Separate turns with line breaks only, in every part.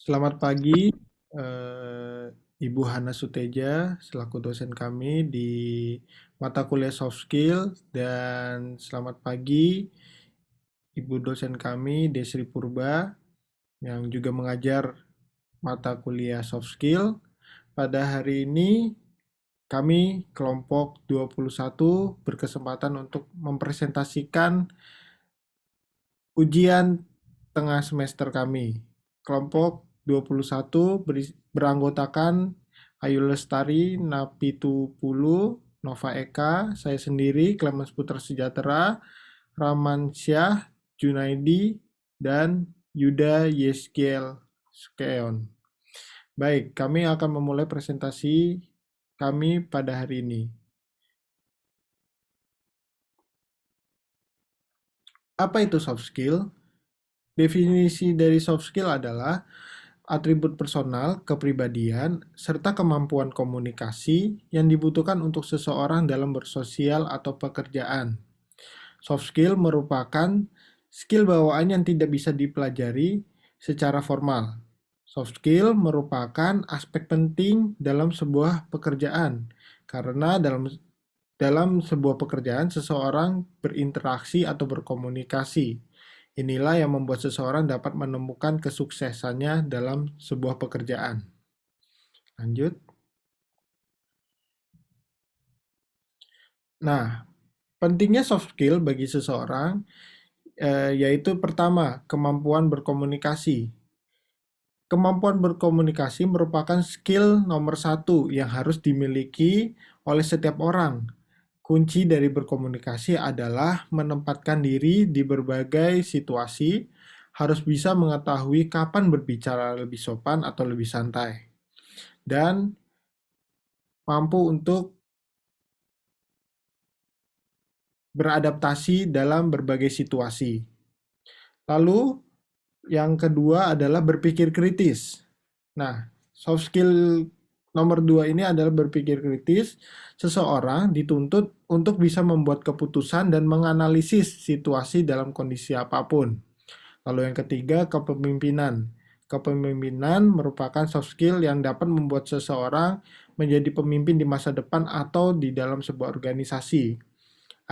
Selamat pagi, eh, Ibu Hana Suteja, selaku dosen kami di mata kuliah Soft Skill, dan selamat pagi Ibu dosen kami, Desri Purba, yang juga mengajar mata kuliah Soft Skill. Pada hari ini, kami kelompok 21 berkesempatan untuk mempresentasikan ujian tengah semester kami. Kelompok 21 beranggotakan Ayu Lestari, Napitu Pulu, Nova Eka, saya sendiri, Clemens Putra Sejahtera, Raman Syah, Junaidi, dan Yuda Yeskiel Skeon. Baik, kami akan memulai presentasi kami pada hari ini. Apa itu soft skill? Definisi dari soft skill adalah atribut personal, kepribadian, serta kemampuan komunikasi yang dibutuhkan untuk seseorang dalam bersosial atau pekerjaan. Soft skill merupakan skill bawaan yang tidak bisa dipelajari secara formal. Soft skill merupakan aspek penting dalam sebuah pekerjaan, karena dalam sebuah pekerjaan seseorang berinteraksi atau berkomunikasi. Inilah yang membuat seseorang dapat menemukan kesuksesannya dalam sebuah pekerjaan. Lanjut. Nah, pentingnya soft skill bagi seseorang yaitu pertama, kemampuan berkomunikasi. Kemampuan berkomunikasi merupakan skill nomor satu yang harus dimiliki oleh setiap orang. Kunci dari berkomunikasi adalah menempatkan diri di berbagai situasi, harus bisa mengetahui kapan berbicara lebih sopan atau lebih santai, dan mampu untuk beradaptasi dalam berbagai situasi. Lalu, yang kedua adalah berpikir kritis. Nah, soft skill nomor dua ini adalah berpikir kritis. Seseorang dituntut untuk bisa membuat keputusan dan menganalisis situasi dalam kondisi apapun. Lalu yang ketiga, kepemimpinan. Kepemimpinan merupakan soft skill yang dapat membuat seseorang menjadi pemimpin di masa depan atau di dalam sebuah organisasi.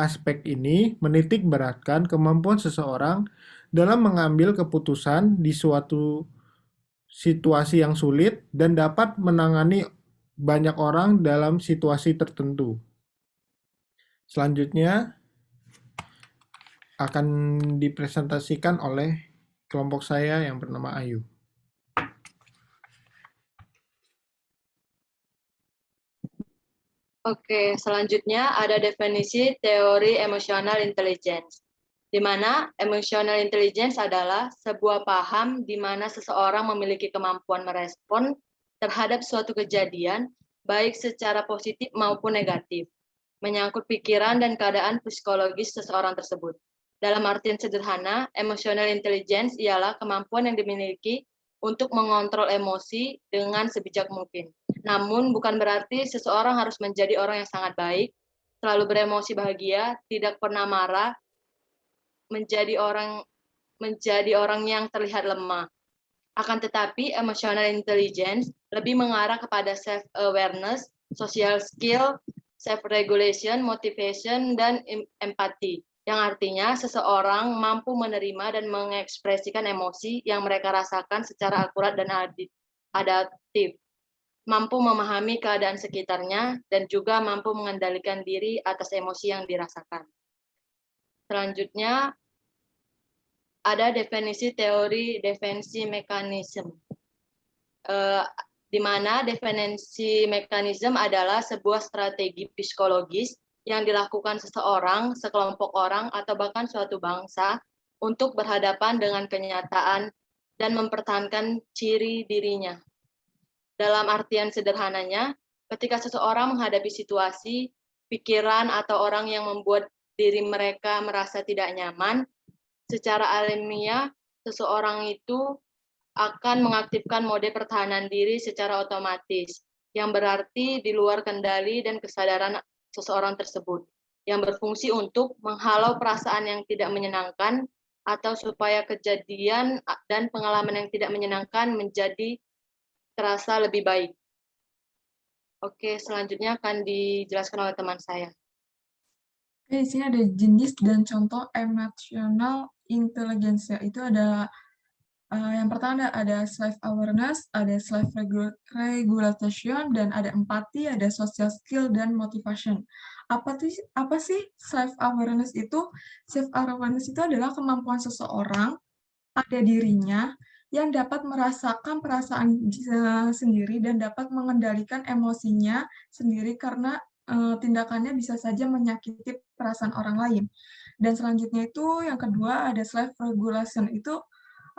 Aspek ini menitik beratkan kemampuan seseorang dalam mengambil keputusan di suatu situasi yang sulit dan dapat menangani banyak orang dalam situasi tertentu. Selanjutnya akan dipresentasikan oleh kelompok saya yang bernama Ayu.
Oke, selanjutnya ada definisi teori emotional intelligence, di mana emotional intelligence adalah sebuah paham di mana seseorang memiliki kemampuan merespon terhadap suatu kejadian, baik secara positif maupun negatif, menyangkut pikiran dan keadaan psikologis seseorang tersebut. Dalam artian sederhana, emotional intelligence ialah kemampuan yang dimiliki untuk mengontrol emosi dengan sebijak mungkin. Namun bukan berarti seseorang harus menjadi orang yang sangat baik, selalu beremosi bahagia, tidak pernah marah, menjadi orang yang terlihat lemah. Akan tetapi emotional intelligence lebih mengarah kepada self awareness, social skill, self regulation, motivation, dan empati, yang artinya seseorang mampu menerima dan mengekspresikan emosi yang mereka rasakan secara akurat dan adaptif, mampu memahami keadaan sekitarnya, dan juga mampu mengendalikan diri atas emosi yang dirasakan. Selanjutnya, ada definisi teori defensi mekanisme, di mana definisi mekanisme adalah sebuah strategi psikologis yang dilakukan seseorang, sekelompok orang, atau bahkan suatu bangsa untuk berhadapan dengan kenyataan dan mempertahankan ciri dirinya. Dalam artian sederhananya, ketika seseorang menghadapi situasi, pikiran, atau orang yang membuat diri mereka merasa tidak nyaman, secara alamiah seseorang itu akan mengaktifkan mode pertahanan diri secara otomatis, yang berarti di luar kendali dan kesadaran seseorang tersebut, yang berfungsi untuk menghalau perasaan yang tidak menyenangkan atau supaya kejadian dan pengalaman yang tidak menyenangkan menjadi terasa lebih baik. Oke, selanjutnya akan dijelaskan oleh teman saya.
Oke, di sini ada jenis dan contoh emotional intelligence, yaitu ada yang pertama ada self-awareness, ada self-regulation, dan ada empati, ada social skill, dan motivation. Apa sih self-awareness itu? Self-awareness itu adalah kemampuan seseorang pada dirinya yang dapat merasakan perasaan sendiri dan dapat mengendalikan emosinya sendiri karena tindakannya bisa saja menyakiti perasaan orang lain. Dan selanjutnya itu yang kedua ada self-regulation, itu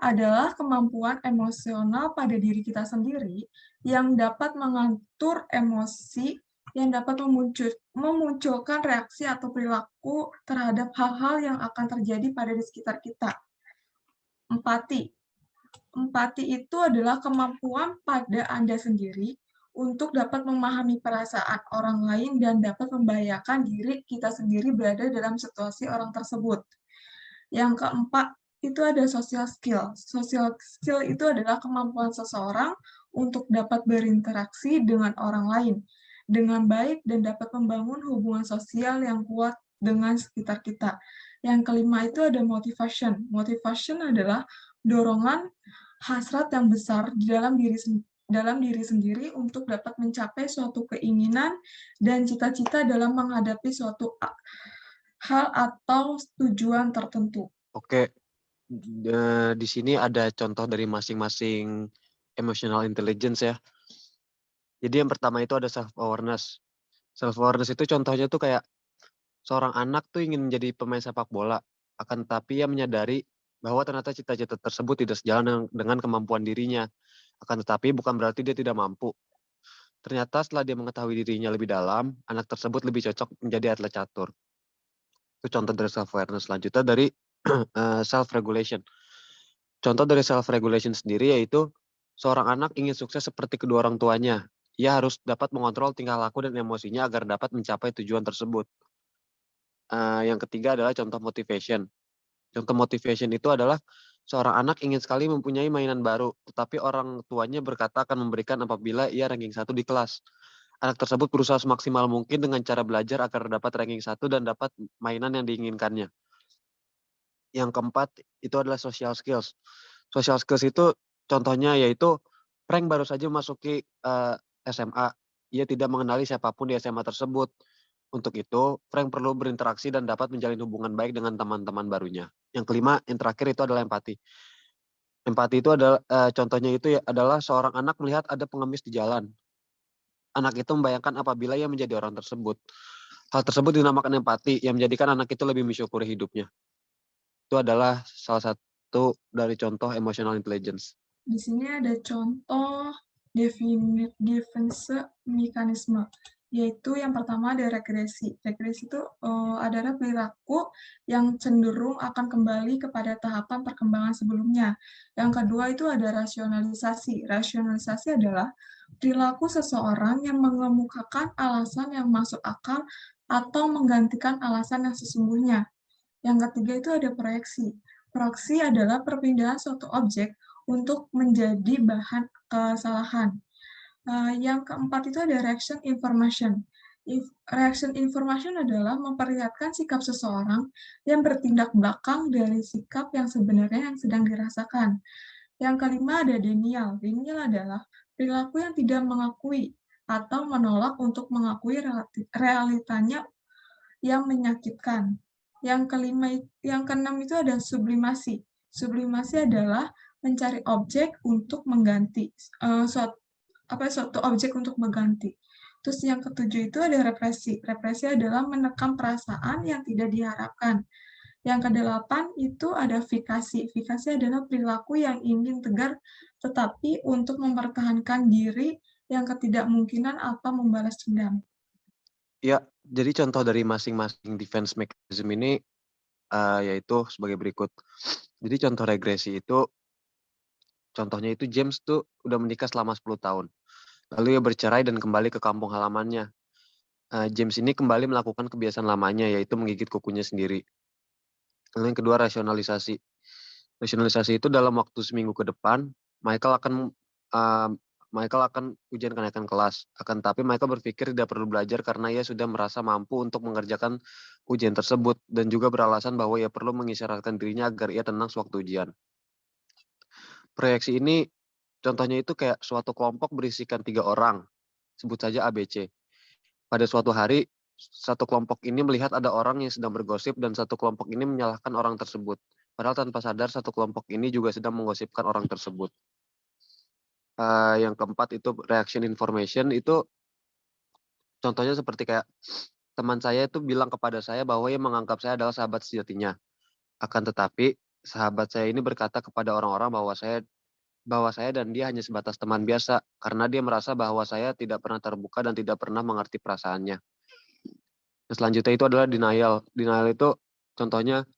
adalah kemampuan emosional pada diri kita sendiri yang dapat mengatur emosi yang dapat memunculkan reaksi atau perilaku terhadap hal-hal yang akan terjadi pada di sekitar kita. Empati. Empati itu adalah kemampuan pada Anda sendiri untuk dapat memahami perasaan orang lain dan dapat membayangkan diri kita sendiri berada dalam situasi orang tersebut. Yang keempat, itu ada social skill. Social skill itu adalah kemampuan seseorang untuk dapat berinteraksi dengan orang lain dengan baik dan dapat membangun hubungan sosial yang kuat dengan sekitar kita. Yang kelima itu ada motivation. Motivation adalah dorongan hasrat yang besar di dalam diri sendiri untuk dapat mencapai suatu keinginan dan cita-cita dalam menghadapi suatu hal atau tujuan tertentu.
Oke, di sini ada contoh dari masing-masing emotional intelligence ya. Jadi yang pertama itu ada self-awareness. Self-awareness itu contohnya tuh kayak seorang anak tuh ingin menjadi pemain sepak bola, akan tetapi ia menyadari bahwa ternyata cita-cita tersebut tidak sejalan dengan kemampuan dirinya. Akan tetapi bukan berarti dia tidak mampu. Ternyata setelah dia mengetahui dirinya lebih dalam, anak tersebut lebih cocok menjadi atlet catur. Itu contoh dari self-awareness. Selanjutnya dari self-regulation. Contoh dari self-regulation sendiri yaitu seorang anak ingin sukses seperti kedua orang tuanya. Ia harus dapat mengontrol tingkah laku dan emosinya agar dapat mencapai tujuan tersebut. Yang ketiga adalah contoh motivation. Contoh motivation itu adalah seorang anak ingin sekali mempunyai mainan baru, tetapi orang tuanya berkata akan memberikan apabila ia ranking 1 di kelas. Anak tersebut berusaha semaksimal mungkin dengan cara belajar agar dapat ranking 1 dan dapat mainan yang diinginkannya. Yang keempat itu adalah social skills. Social skills itu contohnya yaitu Frank baru saja memasuki SMA. Ia tidak mengenali siapapun di SMA tersebut. Untuk itu, Frank perlu berinteraksi dan dapat menjalin hubungan baik dengan teman-teman barunya. Yang kelima, yang terakhir itu adalah empati. Empati itu adalah contohnya itu adalah seorang anak melihat ada pengemis di jalan. Anak itu membayangkan apabila ia menjadi orang tersebut. Hal tersebut dinamakan empati yang menjadikan anak itu lebih mensyukuri hidupnya. Itu adalah salah satu dari contoh emotional intelligence.
Di sini ada contoh defense mekanisme, yaitu yang pertama ada regresi. Regresi itu adalah perilaku yang cenderung akan kembali kepada tahapan perkembangan sebelumnya. Yang kedua itu ada rasionalisasi. Rasionalisasi adalah perilaku seseorang yang mengemukakan alasan yang masuk akal atau menggantikan alasan yang sesungguhnya. Yang ketiga itu ada proyeksi. Proyeksi adalah perpindahan suatu objek untuk menjadi bahan kesalahan. Yang keempat itu ada reaction information. Reaction information adalah memperlihatkan sikap seseorang yang bertindak belakang dari sikap yang sebenarnya yang sedang dirasakan. Yang kelima ada denial. Denial adalah perilaku yang tidak mengakui atau menolak untuk mengakui realitanya yang menyakitkan. Yang keenam itu ada sublimasi. Sublimasi adalah mencari objek untuk mengganti suatu objek untuk mengganti. Terus yang ketujuh itu ada represi. Represi adalah menekan perasaan yang tidak diharapkan. Yang kedelapan itu ada fikasi. Fikasi adalah perilaku yang ingin tegar tetapi untuk mempertahankan diri yang ketidakmungkinan atau membalas dendam.
Ya, jadi contoh dari masing-masing defense mechanism ini yaitu sebagai berikut. Jadi contoh regresi itu, contohnya itu James tuh udah menikah selama 10 tahun. Lalu ia bercerai dan kembali ke kampung halamannya. James ini kembali melakukan kebiasaan lamanya, yaitu menggigit kukunya sendiri. Lalu yang kedua, rasionalisasi. Rasionalisasi itu dalam waktu seminggu ke depan, Michael akan ujian kenaikan kelas. Akan tetapi Michael berpikir tidak perlu belajar karena ia sudah merasa mampu untuk mengerjakan ujian tersebut dan juga beralasan bahwa ia perlu mengisyaratkan dirinya agar ia tenang sewaktu ujian. Proyeksi ini contohnya itu kayak suatu kelompok berisikan 3 orang, sebut saja ABC. Pada suatu hari, satu kelompok ini melihat ada orang yang sedang bergosip dan satu kelompok ini menyalahkan orang tersebut. Padahal tanpa sadar satu kelompok ini juga sedang menggosipkan orang tersebut. Yang keempat itu reaction information, itu contohnya seperti kayak teman saya itu bilang kepada saya bahwa ia menganggap saya adalah sahabat sejatinya. Akan tetapi sahabat saya ini berkata kepada orang-orang bahwa saya dan dia hanya sebatas teman biasa karena dia merasa bahwa saya tidak pernah terbuka dan tidak pernah mengerti perasaannya. Yang selanjutnya itu adalah denial. Denial itu contohnya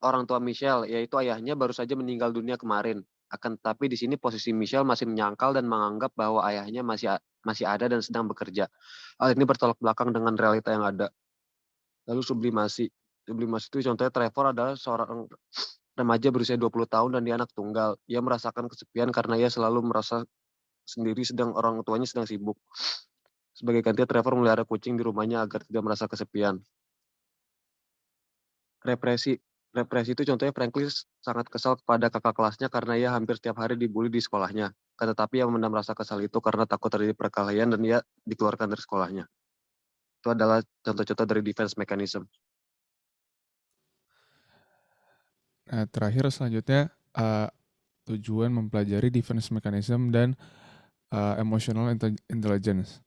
orang tua Michelle, yaitu ayahnya baru saja meninggal dunia kemarin. Akan tetapi di sini posisi Michelle masih menyangkal dan menganggap bahwa ayahnya masih ada dan sedang bekerja. Hal ini bertolak belakang dengan realita yang ada. Lalu sublimasi. Sublimasi itu contohnya Trevor adalah seorang remaja berusia 20 tahun dan dia anak tunggal. Ia merasakan kesepian karena ia selalu merasa sendiri sedang orang tuanya sedang sibuk. Sebagai ganti, Trevor melihara kucing di rumahnya agar tidak merasa kesepian. Represi itu contohnya Franklin sangat kesal kepada kakak kelasnya karena ia hampir setiap hari dibully di sekolahnya. Tetapi ia memendam rasa kesal itu karena takut terjadi perkelahian dan ia dikeluarkan dari sekolahnya. Itu adalah contoh-contoh dari defense mechanism.
Nah, terakhir selanjutnya tujuan mempelajari defense mechanism dan emotional intelligence.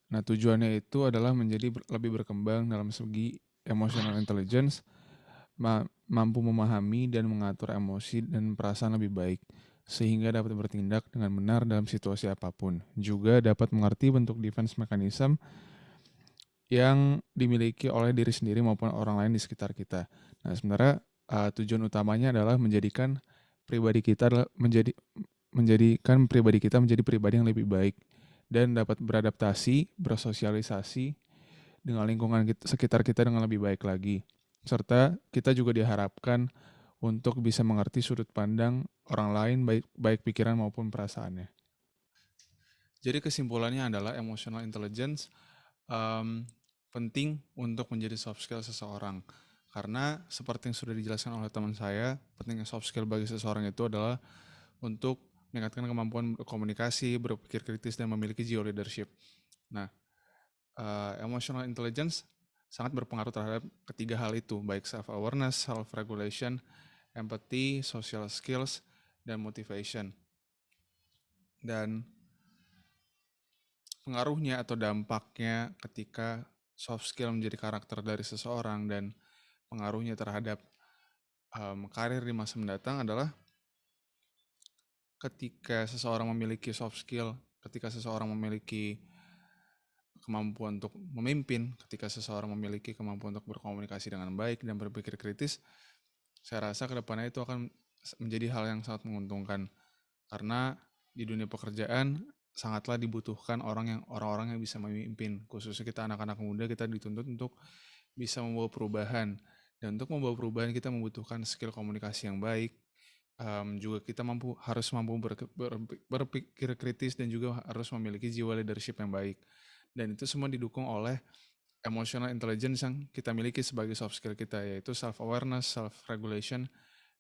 Nah, tujuannya itu adalah menjadi lebih berkembang dalam segi emotional intelligence, mampu memahami dan mengatur emosi dan perasaan lebih baik, sehingga dapat bertindak dengan benar dalam situasi apapun. Juga dapat mengerti bentuk defense mechanism yang dimiliki oleh diri sendiri maupun orang lain di sekitar kita. Nah, sebenarnya tujuan utamanya adalah menjadikan pribadi kita menjadi pribadi yang lebih baik dan dapat beradaptasi, bersosialisasi dengan lingkungan sekitar kita dengan lebih baik lagi. Serta kita juga diharapkan untuk bisa mengerti sudut pandang orang lain baik pikiran maupun perasaannya. Jadi kesimpulannya adalah emotional intelligence penting untuk menjadi soft skill seseorang. Karena seperti yang sudah dijelaskan oleh teman saya, pentingnya soft skill bagi seseorang itu adalah untuk meningkatkan kemampuan berkomunikasi, berpikir kritis, dan memiliki jiwa leadership. Nah, emotional intelligence sangat berpengaruh terhadap ketiga hal itu, baik self-awareness, self-regulation, empathy, social skills, dan motivation. Dan pengaruhnya atau dampaknya ketika soft skill menjadi karakter dari seseorang dan pengaruhnya terhadap karir di masa mendatang adalah ketika seseorang memiliki soft skill, ketika seseorang memiliki kemampuan untuk memimpin, ketika seseorang memiliki kemampuan untuk berkomunikasi dengan baik dan berpikir kritis, saya rasa kedepannya itu akan menjadi hal yang sangat menguntungkan. Karena di dunia pekerjaan sangatlah dibutuhkan orang-orang yang bisa memimpin. Khususnya kita anak-anak muda, kita dituntut untuk bisa membawa perubahan. Dan untuk membawa perubahan kita membutuhkan skill komunikasi yang baik. Juga kita harus mampu berpikir kritis dan juga harus memiliki jiwa leadership yang baik. Dan itu semua didukung oleh emotional intelligence yang kita miliki sebagai soft skill kita, yaitu self-awareness, self-regulation,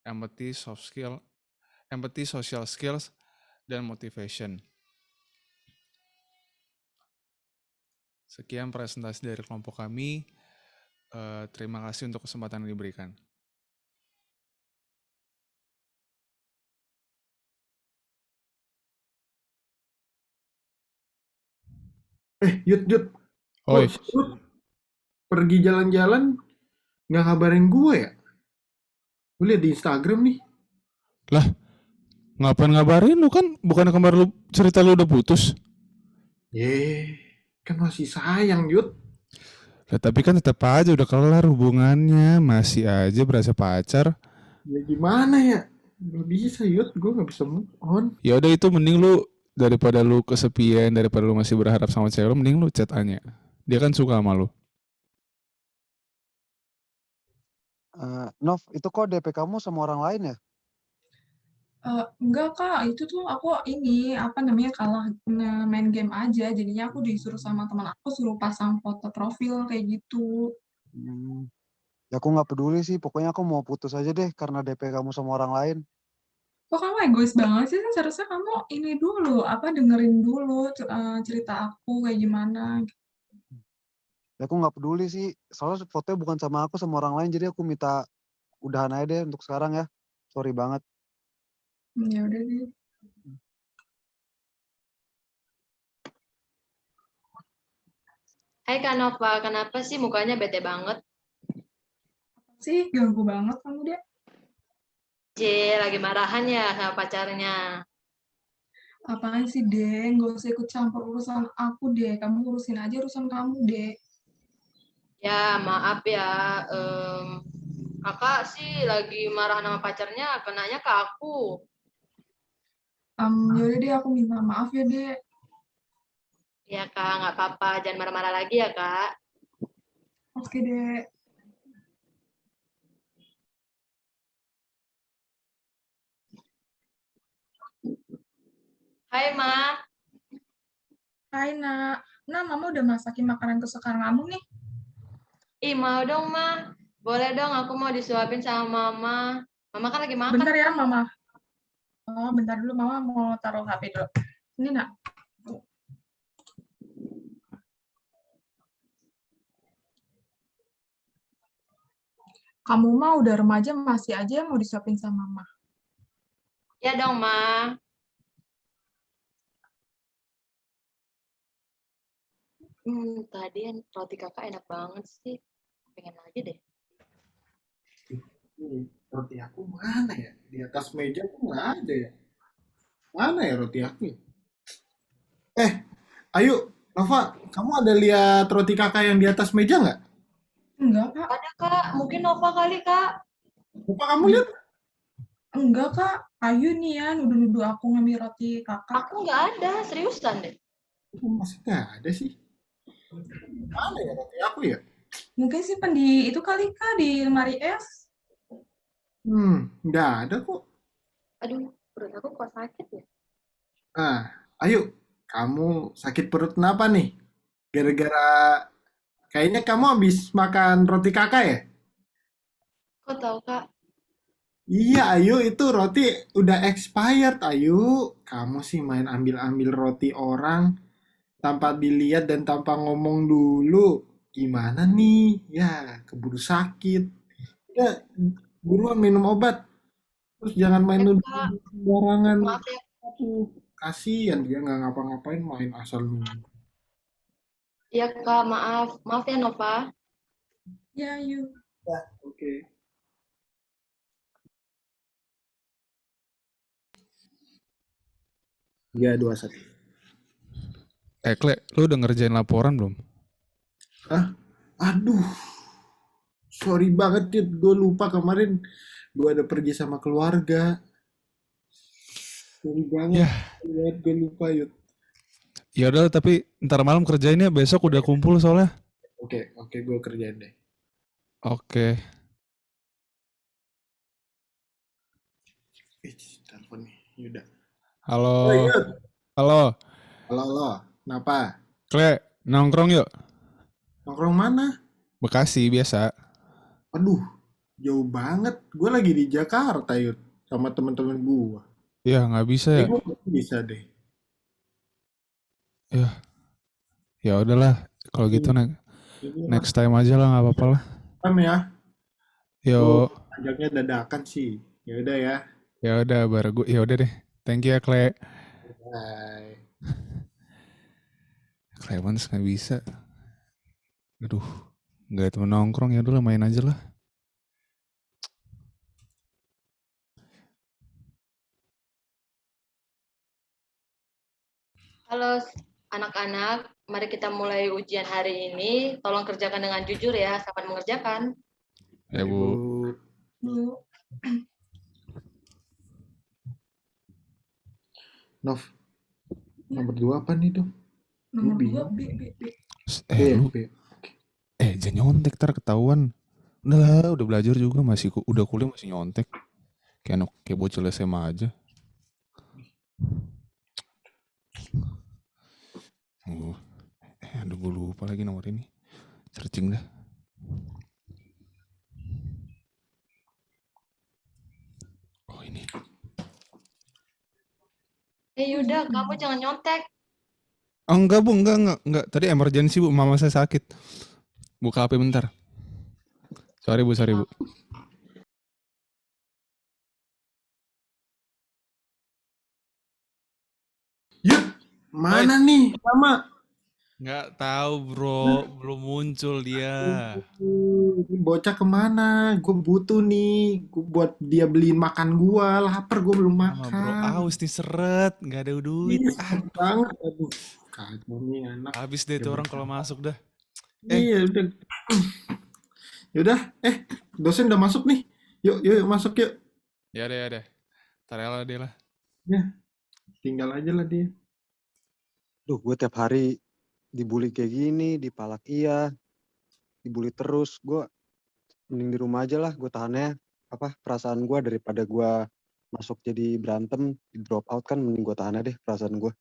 empathy, social skills, dan motivation. Sekian presentasi dari kelompok kami. Terima kasih untuk kesempatan yang diberikan.
Yud.
Oi.
Lu pergi jalan-jalan nggak kabarin gue ya? Gue liat di Instagram nih.
Lah, ngapain ngabarin lu kan? Bukan kemarin lu cerita lu udah putus?
Kan masih sayang, Yud.
Lah, tapi kan tetap aja udah kelar hubungannya, masih aja berasa pacar.
Ya gimana ya? Gak bisa, Yud. Gue gak bisa move on.
Ya udah, itu mending lu daripada lu kesepian, daripada lu masih berharap sama cewek lu, mending lu chat Anya. Dia kan suka sama lu.
Nov, itu kok DP kamu sama orang lain ya?
Enggak Kak, itu tuh aku ini, apa namanya, kalah main game aja, jadinya aku disuruh sama teman aku, suruh pasang foto profil kayak gitu.
Hmm. Ya aku nggak peduli sih, pokoknya aku mau putus aja deh karena DP kamu sama orang lain.
Kok kamu egois banget sih? Kan seharusnya kamu ini dulu, apa, dengerin dulu cerita aku kayak gimana.
Ya aku nggak peduli sih, soalnya fotonya bukan sama aku, sama orang lain, jadi aku minta udahan aja deh untuk sekarang ya. Sorry banget.
Ya udah deh.
Hai Kak Nova, kenapa sih mukanya bete banget?
Sih, ganggu banget kamu deh.
C, lagi marahan ya sama pacarnya.
Apaan sih, deh? Nggak usah ikut campur urusan aku deh. Kamu urusin aja urusan kamu deh.
Ya, maaf ya. Kakak sih lagi marah sama pacarnya, kenanya ke aku.
Ya udah deh, aku minta maaf ya deh.
Ya Kak, nggak apa-apa. Jangan marah-marah lagi ya Kak.
Oke deh.
Hai Ma.
Hai nak. Nah, mama udah masakin makanan kesukaan kamu nih.
Ih, mau dong Ma. Boleh dong, aku mau disuapin sama Mama. Mama kan lagi makan.
Bentar ya, mama. Oh, bentar dulu, mama mau taruh HP dulu. Ini nak. Kamu mah udah remaja masih aja mau disuapin sama mama.
Ya dong Ma. Tadi roti kakak enak banget sih. Pengen lagi deh.
Roti aku mana ya? Di atas meja tuh nggak ada ya. Mana ya roti aku ya? Eh, ayo, Nova, kamu ada lihat roti kakak yang di atas meja nggak?
Enggak, Kak.
Ada Kak, mungkin Nova kali Kak.
Nova, kamu lihat?
Enggak, Kak. Ayu nih ya, nuduh-nuduh aku ngambil roti kakak.
Aku nggak ada, seriusan deh.
Masih nggak ada sih. Mana ya roti aku ya?
Mungkin simpen di itu kali, Kak, di lemari es.
Nggak ada kok.
Aduh, perut aku kok sakit ya?
Nah, ayo, kamu sakit perut kenapa nih? Gara-gara kayaknya kamu habis makan roti kakak ya?
Kok tahu Kak?
Iya, ayo itu roti udah expired, ayo. Kamu sih main ambil-ambil roti orang tanpa dilihat dan tanpa ngomong dulu. Gimana nih? Ya, keburu sakit. Ya, buruan minum obat. Terus jangan main
Ya
nuduh
Kak,
sembarangan.
maaf ya.
Aduh, kasihan dia nggak ngapa-ngapain main asal nuduh.
Ya Kak, maaf. Maaf ya Nova.
Ya, Ayu.
Ya, oke. 3, 2, 1.
Kle, lu udah ngerjain laporan belum?
Ah, aduh, sorry banget Yud, gue lupa kemarin gue ada pergi sama keluarga. Sorry banget,
Ya,
gue lupa Yud.
ya udah tapi ntar malam kerjainnya, besok udah kumpul soalnya.
Oke, gue kerjain deh.
Oke.
Telepon nih, Yuda.
Halo.
Oh, Yud.
Halo.
Halo, kenapa?
Kle, nongkrong yuk.
Nongkrong mana?
Bekasi biasa.
Aduh, jauh banget. Gue lagi di Jakarta Yud, sama teman-teman gue.
Ya nggak bisa ya.
Gue bisa deh.
Ya udahlah. Kalau gitu next time aja lah, nggak apa-apa lah.
Paham ya? Gue
Yuk.
ajaknya dadakan sih. Ya udah ya.
Ya udah baru gue. Ya udah deh. Thank you ya Kle.
Bye.
Clemens nggak bisa. Aduh, nggak ada temen nongkrong, ya udah main aja lah.
Halo anak-anak, mari kita mulai ujian hari ini. Tolong kerjakan dengan jujur ya, selamat mengerjakan.
Ya Bu.
Bu.
Nov, nomor 2 apa nih dong?
Nomor
Bingung.
2, B.
Lu,
B.
jangan nyontek ntar ketahuan. Udah lah, udah belajar juga masih udah kuliah masih nyontek. Kayak bocil SMA aja. Aduh gue lupa lagi nomor ini. Searching dah. Oh ini.
Yuda, kamu jangan nyontek.
Oh enggak Bu, enggak. Tadi emergency Bu, mama saya sakit. Buka HP bentar. Sorry Bu.
Yuk, mana nih sama?
Nggak tahu bro, belum muncul dia.
Ini bocah kemana? Gue butuh nih, gue buat dia beliin makan gua. Lapar gue belum
Sama bro,
makan.
aus nih seret, nggak ada duit.
Iya, sakit banget. Aduh, kacau nih anak.
Habis deh
Ya
tuh orang
bener.
kalau masuk dah.
Iya, udah. Yaudah, dosen udah masuk nih. Yuk masuk yuk.
Ya deh. Tarela deh lah.
Ya, tinggal aja lah dia.
Duh, gue tiap hari dibully kayak gini, dipalak iya, dibully terus. Gue mending di rumah aja lah, gue tahannya perasaan gue daripada gue masuk jadi berantem, di drop out kan mending gue tahannya deh perasaan gue.